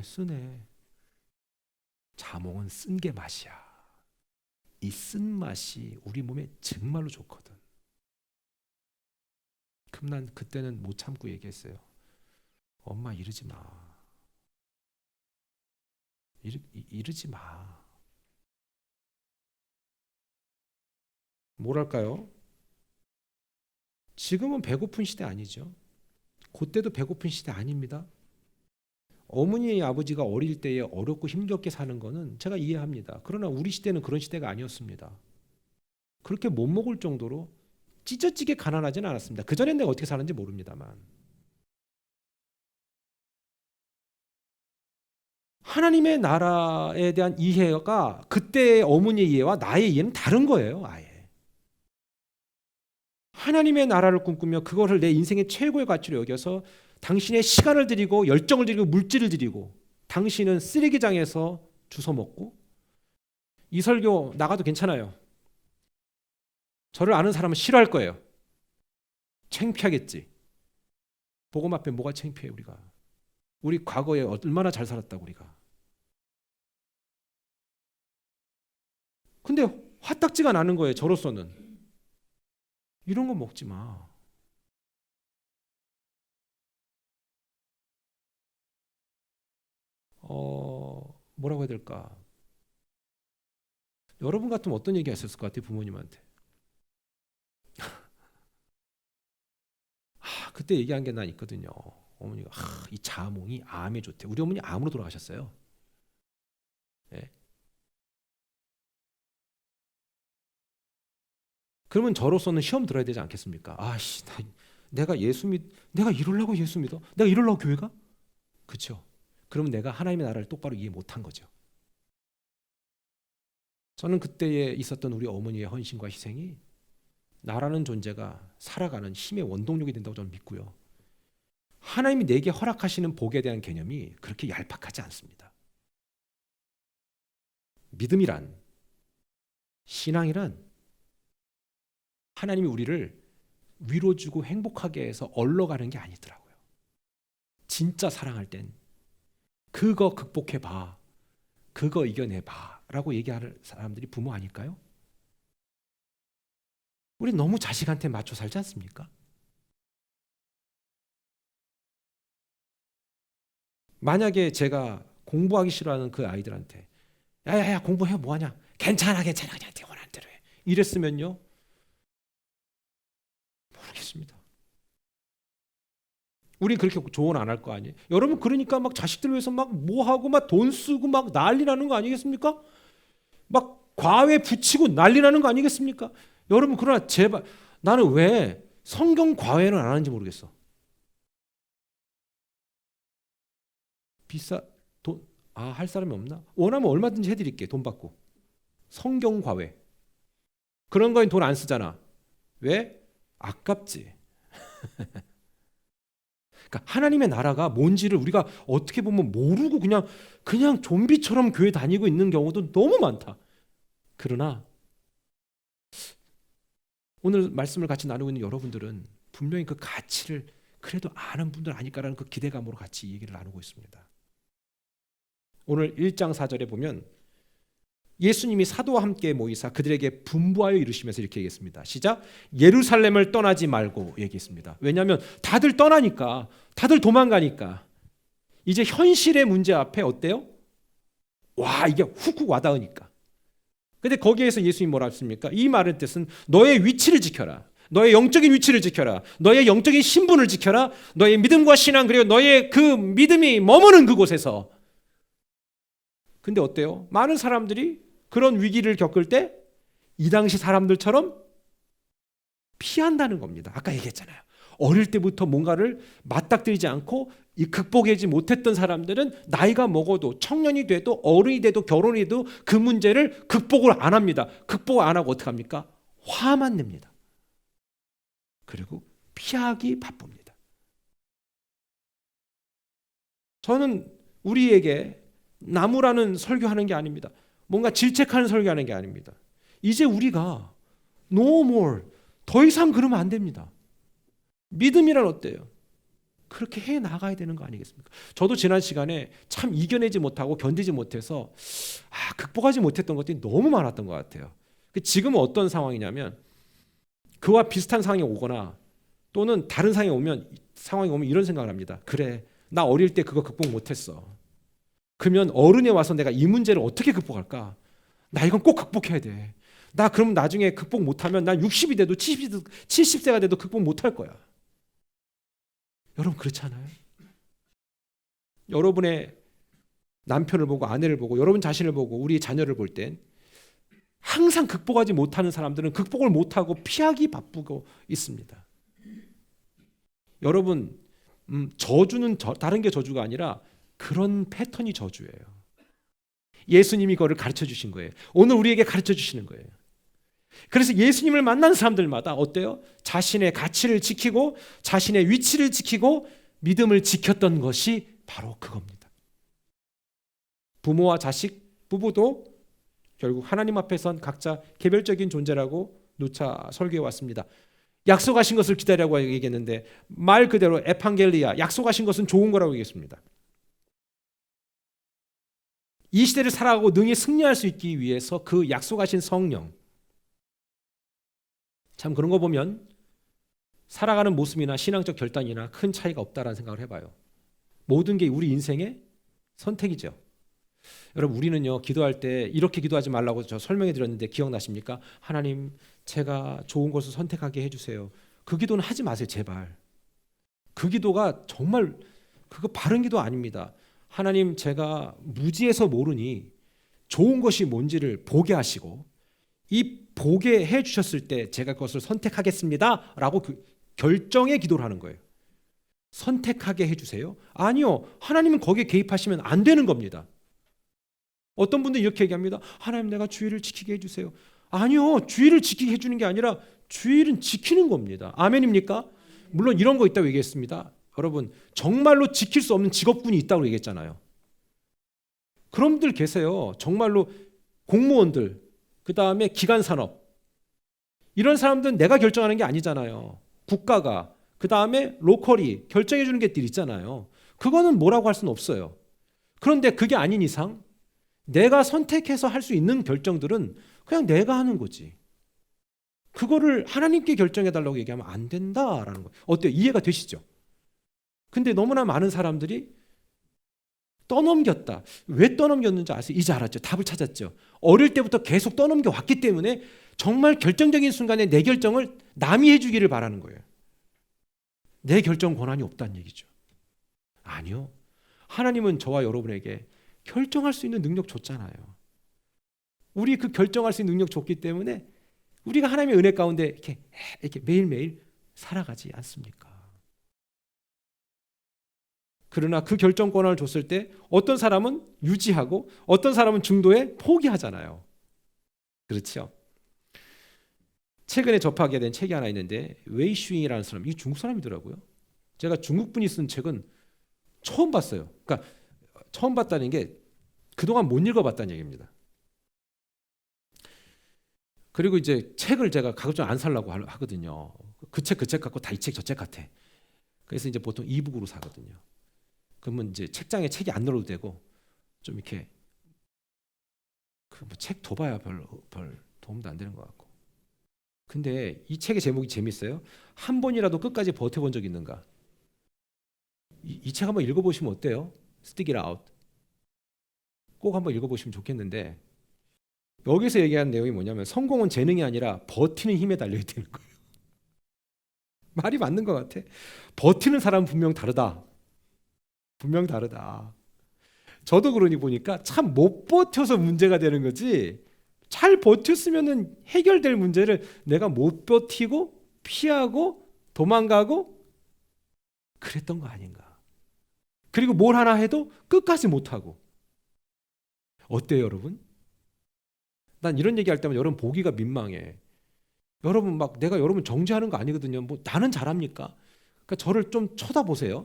쓰네. 자몽은 쓴 게 맛이야. 이 쓴 맛이 우리 몸에 정말로 좋거든. 그럼 난 그때는 못 참고 얘기했어요. 엄마 이러지 마. 이러지 마. 뭐랄까요? 지금은 배고픈 시대 아니죠. 그때도 배고픈 시대 아닙니다. 어머니 아버지가 어릴 때에 어렵고 힘겹게 사는 거는 제가 이해합니다. 그러나 우리 시대는 그런 시대가 아니었습니다. 그렇게 못 먹을 정도로 찢어지게 가난하지는 않았습니다. 그전엔 내가 어떻게 사는지 모릅니다만. 하나님의 나라에 대한 이해가 그때의 어머니의 이해와 나의 이해는 다른 거예요. 아예. 하나님의 나라를 꿈꾸며 그거를 내 인생의 최고의 가치로 여겨서 당신의 시간을 들이고 열정을 들이고 물질을 들이고 당신은 쓰레기장에서 주워 먹고 이 설교 나가도 괜찮아요. 저를 아는 사람은 싫어할 거예요. 창피하겠지. 복음 앞에 뭐가 창피해 우리가. 우리 과거에 얼마나 잘 살았다고 우리가. 근데 화딱지가 나는 거예요. 저로서는. 이런 거 먹지 마. 뭐라고 해야 될까? 여러분 같으면 어떤 얘기 했을 것 같아요, 부모님한테? 그때 얘기한 게 난 있거든요. 어머니가 이 자몽이 암에 좋대. 우리 어머니 암으로 돌아가셨어요. 예. 그러면 저로서는 시험 들어야 되지 않겠습니까? 내가 내가 이러려고 예수 믿어? 내가 이러려고 교회가? 그렇죠. 그러면 내가 하나님의 나라를 똑바로 이해 못한 거죠. 저는 그때에 있었던 우리 어머니의 헌신과 희생이 나라는 존재가 살아가는 힘의 원동력이 된다고 저는 믿고요. 하나님이 내게 허락하시는 복에 대한 개념이 그렇게 얄팍하지 않습니다. 믿음이란, 신앙이란 하나님이 우리를 위로주고 행복하게 해서 얼러가는 게 아니더라고요. 진짜 사랑할 땐 그거 극복해봐, 그거 이겨내봐 라고 얘기하는 사람들이 부모 아닐까요? 우리 너무 자식한테 맞춰 살지 않습니까? 만약에 제가 공부하기 싫어하는 그 아이들한테 야야야 공부해 뭐하냐 괜찮아 그냥 네 원하는 대로 해 이랬으면요 모르겠습니다. 우리 그렇게 조언 안 할 거 아니에요? 여러분 그러니까 막 자식들 위해서 막 뭐하고 막 돈 쓰고 막 난리 나는 거 아니겠습니까? 막 과외 붙이고 난리 나는 거 아니겠습니까? 여러분 그러나 제발 나는 왜 성경 과외는 안 하는지 모르겠어. 비싸 돈 할 사람이 없나? 원하면 얼마든지 해드릴게 돈 받고. 성경 과외 그런 거엔 돈 안 쓰잖아. 왜? 아깝지. 그러니까 하나님의 나라가 뭔지를 우리가 어떻게 보면 모르고 그냥 좀비처럼 교회 다니고 있는 경우도 너무 많다. 그러나 오늘 말씀을 같이 나누고 있는 여러분들은 분명히 그 가치를 그래도 아는 분들 아닐까라는 그 기대감으로 같이 얘기를 나누고 있습니다. 오늘 1장 4절에 보면 예수님이 사도와 함께 모이사 그들에게 분부하여 이르시면서 이렇게 얘기했습니다. 시작. 예루살렘을 떠나지 말고 얘기했습니다. 왜냐하면 다들 떠나니까 다들 도망가니까 이제 현실의 문제 앞에 어때요? 와 이게 훅훅 와닿으니까. 근데 거기에서 예수님이 뭐라 했습니까? 이 말의 뜻은 너의 위치를 지켜라. 너의 영적인 위치를 지켜라. 너의 영적인 신분을 지켜라. 너의 믿음과 신앙 그리고 너의 그 믿음이 머무는 그곳에서. 근데 어때요? 많은 사람들이 그런 위기를 겪을 때 이 당시 사람들처럼 피한다는 겁니다. 아까 얘기했잖아요. 어릴 때부터 뭔가를 맞닥뜨리지 않고 극복하지 못했던 사람들은 나이가 먹어도 청년이 돼도 어른이 돼도 결혼이 돼도 그 문제를 극복을 안 합니다. 극복 안 하고 어떻게 합니까? 화만 냅니다. 그리고 피하기 바쁩니다. 저는 우리에게 나무라는 설교하는 게 아닙니다. 뭔가 질책하는 설교하는 게 아닙니다. 이제 우리가 no more 더 이상 그러면 안 됩니다. 믿음이란 어때요? 그렇게 해 나가야 되는 거 아니겠습니까? 저도 지난 시간에 참 이겨내지 못하고 견디지 못해서 극복하지 못했던 것들이 너무 많았던 것 같아요. 지금은 어떤 상황이냐면 그와 비슷한 상황이 오거나 또는 다른 상황이 오면 이런 생각을 합니다. 그래 나 어릴 때 그거 극복 못했어. 그러면 어른에 와서 내가 이 문제를 어떻게 극복할까? 나 이건 꼭 극복해야 돼. 나 그럼 나중에 극복 못하면 난 60이 돼도 70세가 돼도 극복 못할 거야. 여러분 그렇지 않아요? 여러분의 남편을 보고 아내를 보고 여러분 자신을 보고 우리 자녀를 볼 땐 항상 극복하지 못하는 사람들은 극복을 못하고 피하기 바쁘고 있습니다. 여러분 저주는 다른 게 저주가 아니라 그런 패턴이 저주예요. 예수님이 그거를 가르쳐 주신 거예요. 오늘 우리에게 가르쳐 주시는 거예요. 그래서 예수님을 만난 사람들마다 어때요? 자신의 가치를 지키고 자신의 위치를 지키고 믿음을 지켰던 것이 바로 그겁니다. 부모와 자식, 부부도 결국 하나님 앞에선 각자 개별적인 존재라고 누차 설교해 왔습니다. 약속하신 것을 기다리라고 얘기했는데 말 그대로 에판겔리아, 약속하신 것은 좋은 거라고 얘기했습니다. 이 시대를 살아가고 능히 승리할 수 있기 위해서 그 약속하신 성령, 참 그런 거 보면 살아가는 모습이나 신앙적 결단이나 큰 차이가 없다라는 생각을 해봐요. 모든 게 우리 인생의 선택이죠. 여러분 우리는요 기도할 때 이렇게 기도하지 말라고 저 설명해 드렸는데 기억나십니까? 하나님 제가 좋은 것을 선택하게 해주세요. 그 기도는 하지 마세요 제발. 그 기도가 정말 그거 바른 기도 아닙니다. 하나님 제가 무지해서 모르니 좋은 것이 뭔지를 보게 하시고 이 보게 해주셨을 때 제가 그것을 선택하겠습니다 라고 그 결정의 기도를 하는 거예요. 선택하게 해주세요? 아니요. 하나님은 거기에 개입하시면 안 되는 겁니다. 어떤 분들은 이렇게 얘기합니다. 하나님 내가 주의를 지키게 해주세요. 아니요. 주의를 지키게 해주는 게 아니라 주의는 지키는 겁니다. 아멘입니까? 물론 이런 거 있다고 얘기했습니다. 여러분 정말로 지킬 수 없는 직업군이 있다고 얘기했잖아요. 그런 분들 계세요. 정말로 공무원들, 그 다음에 기관산업 이런 사람들은 내가 결정하는 게 아니잖아요. 국가가 그 다음에 로컬이 결정해 주는 것들 있잖아요. 그거는 뭐라고 할 수는 없어요. 그런데 그게 아닌 이상 내가 선택해서 할 수 있는 결정들은 그냥 내가 하는 거지. 그거를 하나님께 결정해 달라고 얘기하면 안 된다라는 거예요. 어때요? 이해가 되시죠? 근데 너무나 많은 사람들이 떠넘겼다. 왜 떠넘겼는지 아세요? 이제 알았죠. 답을 찾았죠. 어릴 때부터 계속 떠넘겨 왔기 때문에 정말 결정적인 순간에 내 결정을 남이 해주기를 바라는 거예요. 내 결정 권한이 없다는 얘기죠. 아니요. 하나님은 저와 여러분에게 결정할 수 있는 능력 줬잖아요. 우리 그 결정할 수 있는 능력 줬기 때문에 우리가 하나님의 은혜 가운데 이렇게 매일매일 살아가지 않습니까? 그러나 그 결정 권한을 줬을 때 어떤 사람은 유지하고 어떤 사람은 중도에 포기하잖아요. 그렇죠? 최근에 접하게 된 책이 하나 있는데 웨이슈잉이라는 사람, 이게 중국 사람이더라고요. 제가 중국 분이 쓴 책은 처음 봤어요. 그러니까 처음 봤다는 게 그동안 못 읽어봤다는 얘기입니다. 그리고 이제 책을 제가 가급적 안 살라고 하거든요. 그 책 갖고 다 이 책 저 책 같아. 그래서 이제 보통 이북으로 사거든요. 그러면 이제 책장에 책이 안 넣어도 되고 좀 이렇게 그 뭐 책 둬봐야 별 도움도 안 되는 것 같고. 근데 이 책의 제목이 재밌어요. 한 번이라도 끝까지 버텨본 적 있는가? 이 책 한번 읽어보시면 어때요? Stick it out. 꼭 한번 읽어보시면 좋겠는데 여기서 얘기하는 내용이 뭐냐면 성공은 재능이 아니라 버티는 힘에 달려있다는 거예요. 말이 맞는 것 같아. 버티는 사람은 분명 다르다. 분명 다르다. 저도 그러니 보니까 참 못 버텨서 문제가 되는 거지 잘 버텼으면 해결될 문제를 내가 못 버티고 피하고 도망가고 그랬던 거 아닌가. 그리고 뭘 하나 해도 끝까지 못하고. 어때요 여러분? 난 이런 얘기할 때마다 여러분 보기가 민망해. 여러분 막 내가 여러분 정죄하는 거 아니거든요. 뭐 나는 잘합니까? 그러니까 저를 좀 쳐다보세요.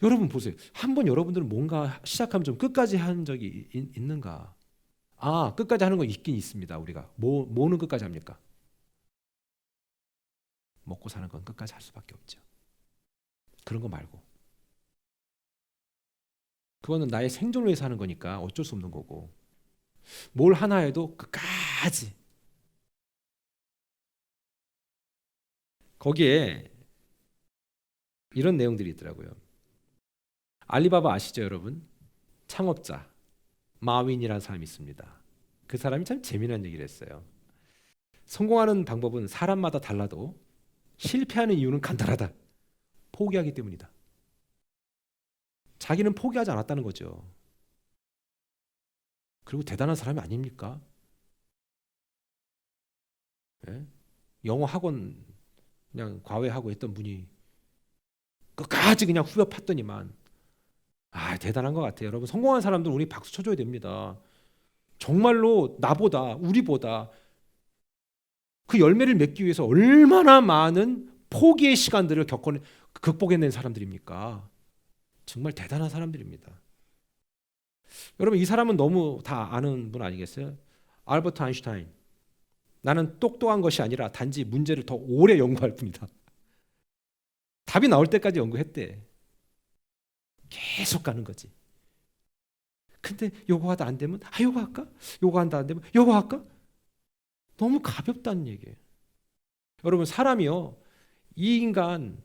여러분 보세요. 한번 여러분들은 뭔가 시작하면 좀 끝까지 한 적이 있는가? 아, 끝까지 하는 거 있긴 있습니다. 우리가 뭐는 끝까지 합니까? 먹고 사는 건 끝까지 할 수밖에 없죠. 그런 거 말고. 그거는 나의 생존을 위해서 하는 거니까 어쩔 수 없는 거고. 뭘 하나 해도 끝까지. 거기에 이런 내용들이 있더라고요. 알리바바 아시죠, 여러분? 창업자 마윈이라는 사람이 있습니다. 그 사람이 참 재미난 얘기를 했어요. 성공하는 방법은 사람마다 달라도 실패하는 이유는 간단하다. 포기하기 때문이다. 자기는 포기하지 않았다는 거죠. 그리고 대단한 사람이 아닙니까? 예? 영어 학원 그냥 과외하고 했던 분이 끝까지 그냥 후벼 팠더니만 대단한 것 같아요. 여러분 성공한 사람들 우리 박수 쳐줘야 됩니다. 정말로 나보다 우리보다 그 열매를 맺기 위해서 얼마나 많은 포기의 시간들을 극복해낸 사람들입니까? 정말 대단한 사람들입니다. 여러분 이 사람은 너무 다 아는 분 아니겠어요? 알버트 아인슈타인. 나는 똑똑한 것이 아니라 단지 문제를 더 오래 연구할 뿐이다. 답이 나올 때까지 연구했대. 계속 가는 거지. 근데 요거 하다 안 되면 요거 할까? 요거 한다 안 되면 요거 할까? 너무 가볍다는 얘기예요. 여러분 사람이요. 이 인간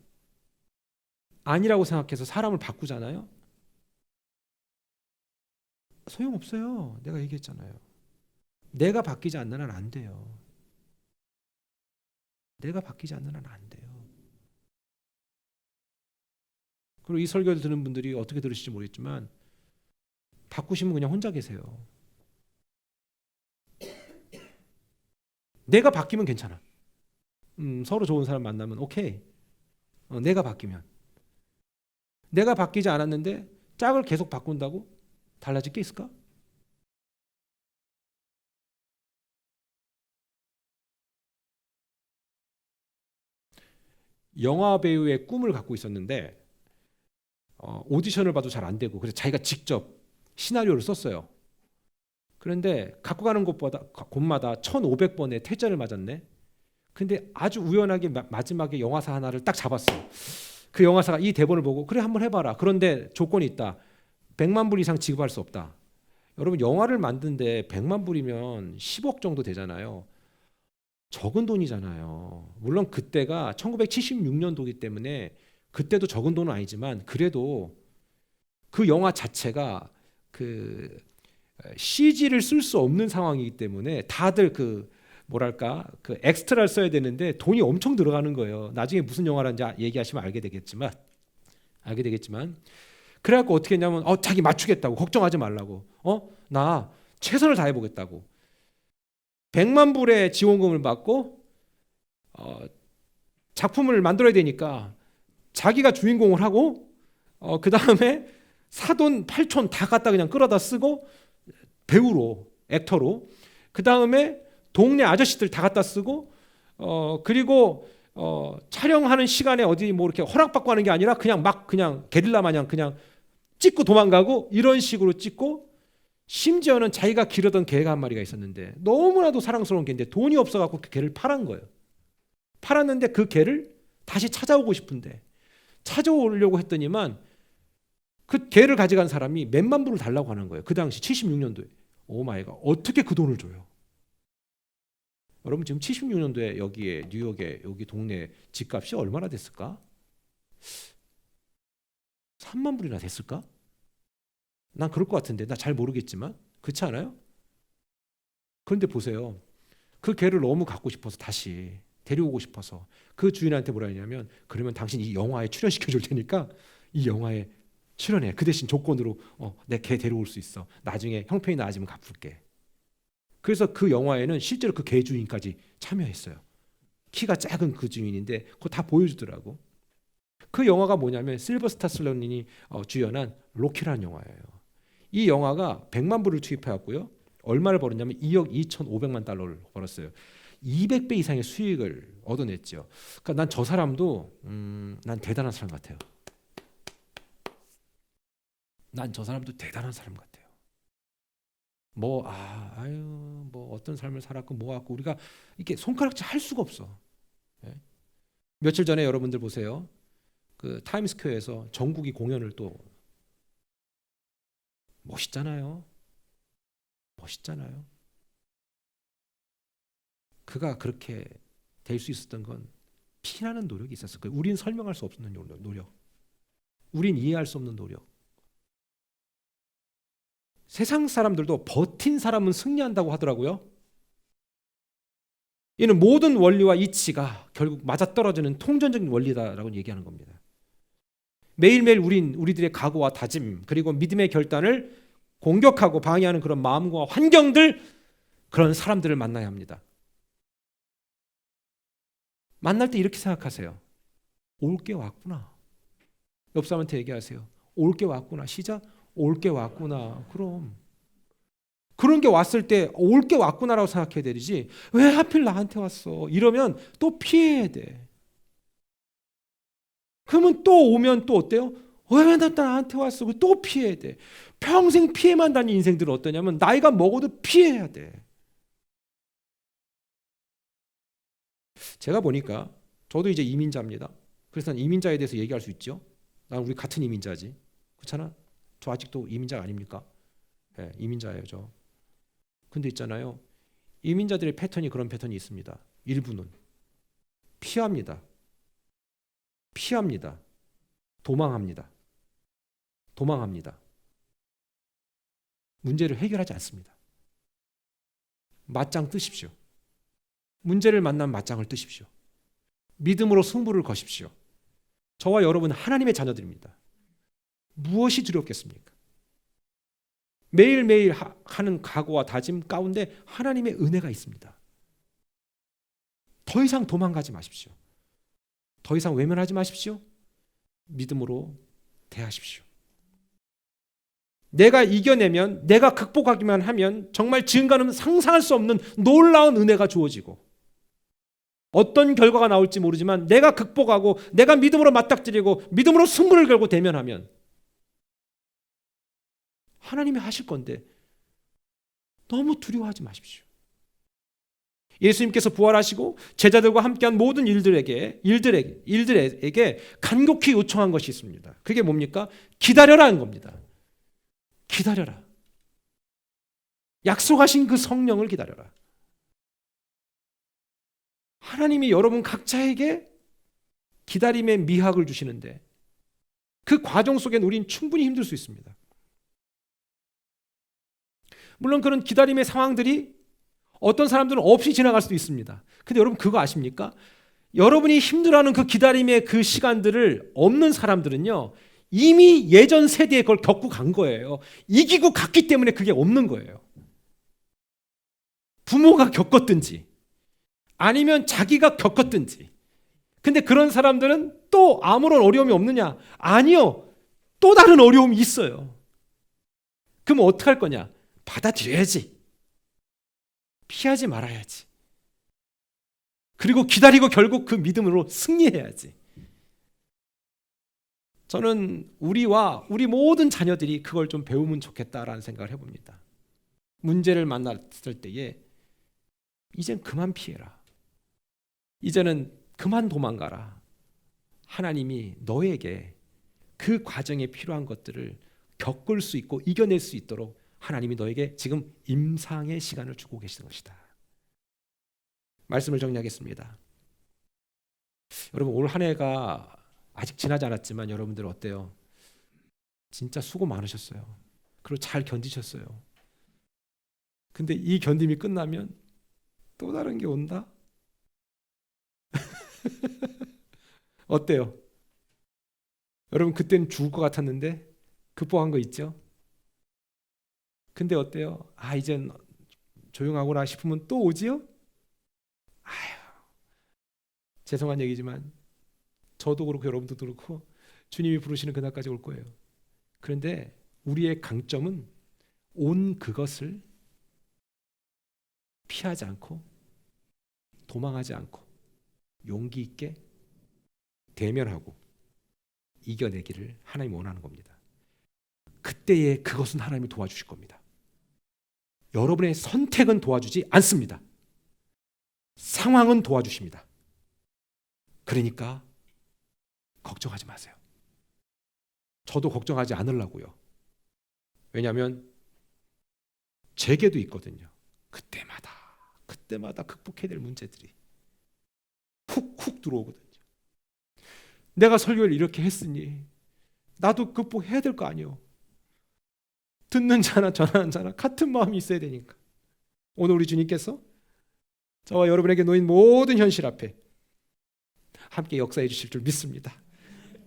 아니라고 생각해서 사람을 바꾸잖아요. 소용없어요. 내가 얘기했잖아요. 내가 바뀌지 않는 한 안 돼요. 내가 바뀌지 않는 한 안 돼요. 그리고 이 설교를 듣는 분들이 어떻게 들으실지 모르겠지만 바꾸시면 그냥 혼자 계세요. 내가 바뀌면 괜찮아. 서로 좋은 사람 만나면 오케이. 내가 바뀌면. 내가 바뀌지 않았는데 짝을 계속 바꾼다고 달라질 게 있을까? 영화 배우의 꿈을 갖고 있었는데 오디션을 봐도 잘 안 되고 그래서 자기가 직접 시나리오를 썼어요. 그런데 갖고 가는 곳마다 1,500번의 퇴짜를 맞았네. 근데 아주 우연하게 마지막에 영화사 하나를 딱 잡았어. 그 영화사가 이 대본을 보고 그래 한번 해봐라. 그런데 조건이 있다. 100만 불 이상 지급할 수 없다. 여러분 영화를 만드는데 100만 불이면 10억 정도 되잖아요. 적은 돈이잖아요. 물론 그때가 1976년도이기 때문에 그때도 적은 돈은 아니지만 그래도 그 영화 자체가 그 CG를 쓸 수 없는 상황이기 때문에 다들 그 뭐랄까 그 엑스트라를 써야 되는데 돈이 엄청 들어가는 거예요. 나중에 무슨 영화라는지 얘기하시면 알게 되겠지만 그래갖고 어떻게 했냐면 자기 맞추겠다고, 걱정하지 말라고, 나 최선을 다해 보겠다고 100만 불의 지원금을 받고 작품을 만들어야 되니까 자기가 주인공을 하고 그 다음에 사돈 팔촌 다 갖다 그냥 끌어다 쓰고 배우로, 액터로, 그 다음에 동네 아저씨들 다 갖다 쓰고 그리고 촬영하는 시간에 어디 뭐 이렇게 허락받고 하는 게 아니라 그냥 막 그냥 게릴라 마냥 그냥 찍고 도망가고 이런 식으로 찍고, 심지어는 자기가 기르던 개가 한 마리가 있었는데 너무나도 사랑스러운 개인데 돈이 없어갖고 그 개를 팔은 거예요. 팔았는데 그 개를 다시 찾아오고 싶은데 찾아오려고 했더니만 그 개를 가져간 사람이 몇만 불을 달라고 하는 거예요. 그 당시 76년도에. 오 마이 갓. 어떻게 그 돈을 줘요? 여러분 지금 76년도에 여기에 뉴욕에 여기 동네 집값이 얼마나 됐을까? 3만 불이나 됐을까? 난 그럴 것 같은데, 나 잘 모르겠지만 그렇지 않아요? 그런데 보세요. 그 개를 너무 갖고 싶어서 다시 데려오고 싶어서 그 주인한테 뭐라 했냐면, 그러면 당신 이 영화에 출연시켜 줄 테니까 이 영화에 출연해. 그 대신 조건으로 내 개 데려올 수 있어. 나중에 형편이 나아지면 갚을게. 그래서 그 영화에는 실제로 그 개 주인까지 참여했어요. 키가 작은 그 주인인데 그거 다 보여주더라고. 그 영화가 뭐냐면 실버스타 슬론이 주연한 로키라는 영화예요. 이 영화가 100만 불을 투입해왔고요. 얼마를 벌었냐면 2억 2,500만 달러를 벌었어요. 200배 이상의 수익을 얻어냈죠. 그러니까 난 저 사람도 난 대단한 사람 같아요. 난 저 사람도 대단한 사람 같아요. 뭐 어떤 삶을 살았고 뭐 갖고 우리가 이렇게 손가락질 할 수가 없어. 예? 며칠 전에 여러분들 보세요. 그 타임스퀘어에서 정국이 공연을 또 멋있잖아요. 그가 그렇게 될 수 있었던 건 피나는 노력이 있었을 거예요. 우린 설명할 수 없는 노력. 우린 이해할 수 없는 노력. 세상 사람들도 버틴 사람은 승리한다고 하더라고요. 이는 모든 원리와 이치가 결국 맞아떨어지는 통전적인 원리다라고 얘기하는 겁니다. 매일매일 우리들의 각오와 다짐 그리고 믿음의 결단을 공격하고 방해하는 그런 마음과 환경들, 그런 사람들을 만나야 합니다. 만날 때 이렇게 생각하세요. 올 게 왔구나. 옆 사람한테 얘기하세요. 올 게 왔구나. 시작. 올 게 왔구나. 그럼 그런 게 왔을 때 올 게 왔구나라고 생각해야 되지, 왜 하필 나한테 왔어 이러면 또 피해야 돼. 그러면 또 오면 또 어때요? 왜 나한테 왔어? 또 피해야 돼. 평생 피해만 다닌 인생들은 어떠냐면 나이가 먹어도 피해야 돼. 제가 보니까 저도 이제 이민자입니다. 그래서 난 이민자에 대해서 얘기할 수 있죠. 난 우리 같은 이민자지. 그렇잖아. 저 아직도 이민자 아닙니까? 네, 이민자예요 저. 근데 있잖아요. 이민자들의 패턴이 그런 패턴이 있습니다. 일부는 피합니다. 도망합니다. 문제를 해결하지 않습니다. 맞짱 뜨십시오. 문제를 만나면 맞짱을 뜨십시오. 믿음으로 승부를 거십시오. 저와 여러분은 하나님의 자녀들입니다. 무엇이 두렵겠습니까? 매일매일 하는 각오와 다짐 가운데 하나님의 은혜가 있습니다. 더 이상 도망가지 마십시오. 더 이상 외면하지 마십시오. 믿음으로 대하십시오. 내가 이겨내면, 내가 극복하기만 하면 정말 지금과는 상상할 수 없는 놀라운 은혜가 주어지고, 어떤 결과가 나올지 모르지만 내가 극복하고 내가 믿음으로 맞닥뜨리고 믿음으로 승부를 걸고 대면하면 하나님이 하실 건데 너무 두려워하지 마십시오. 예수님께서 부활하시고 제자들과 함께한 모든 일들에게 간곡히 요청한 것이 있습니다. 그게 뭡니까? 기다려라는 겁니다. 기다려라. 약속하신 그 성령을 기다려라. 하나님이 여러분 각자에게 기다림의 미학을 주시는데 그 과정 속엔 우린 충분히 힘들 수 있습니다. 물론 그런 기다림의 상황들이 어떤 사람들은 없이 지나갈 수도 있습니다. 근데 여러분 그거 아십니까? 여러분이 힘들어하는 그 기다림의 그 시간들을 없는 사람들은요, 이미 예전 세대에 그걸 겪고 간 거예요. 이기고 갔기 때문에 그게 없는 거예요. 부모가 겪었든지 아니면 자기가 겪었든지. 근데 그런 사람들은 또 아무런 어려움이 없느냐? 아니요. 또 다른 어려움이 있어요. 그럼 어떻게 할 거냐? 받아들여야지. 피하지 말아야지. 그리고 기다리고 결국 그 믿음으로 승리해야지. 저는 우리와 우리 모든 자녀들이 그걸 좀 배우면 좋겠다라는 생각을 해봅니다. 문제를 만났을 때에 이젠 그만 피해라. 이제는 그만 도망가라. 하나님이 너에게 그 과정에 필요한 것들을 겪을 수 있고 이겨낼 수 있도록 하나님이 너에게 지금 임상의 시간을 주고 계시는 것이다. 말씀을 정리하겠습니다. 여러분 올 한 해가 아직 지나지 않았지만 여러분들 어때요? 진짜 수고 많으셨어요. 그리고 잘 견디셨어요. 근데 이 견딤이 끝나면 또 다른 게 온다? 어때요? 여러분 그때는 죽을 것 같았는데 극복한 거 있죠? 근데 어때요? 아 이젠 조용하구나 싶으면 또 오지요? 아유, 죄송한 얘기지만 저도 그렇고 여러분도 그렇고 주님이 부르시는 그날까지 올 거예요. 그런데 우리의 강점은 온 그것을 피하지 않고 도망하지 않고 용기 있게 대면하고 이겨내기를 하나님이 원하는 겁니다. 그때에 그것은 하나님이 도와주실 겁니다. 여러분의 선택은 도와주지 않습니다. 상황은 도와주십니다. 그러니까 걱정하지 마세요. 저도 걱정하지 않으려고요. 왜냐하면 제게도 있거든요. 그때마다 극복해야 될 문제들이 훅훅 들어오거든요. 내가 설교를 이렇게 했으니 나도 극복해야 될 거 아니에요. 듣는 자나 전하는 자나 같은 마음이 있어야 되니까. 오늘 우리 주님께서 저와 여러분에게 놓인 모든 현실 앞에 함께 역사해 주실 줄 믿습니다.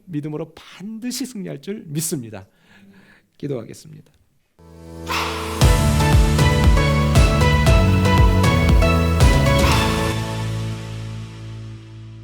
믿음으로 반드시 승리할 줄 믿습니다. 기도하겠습니다.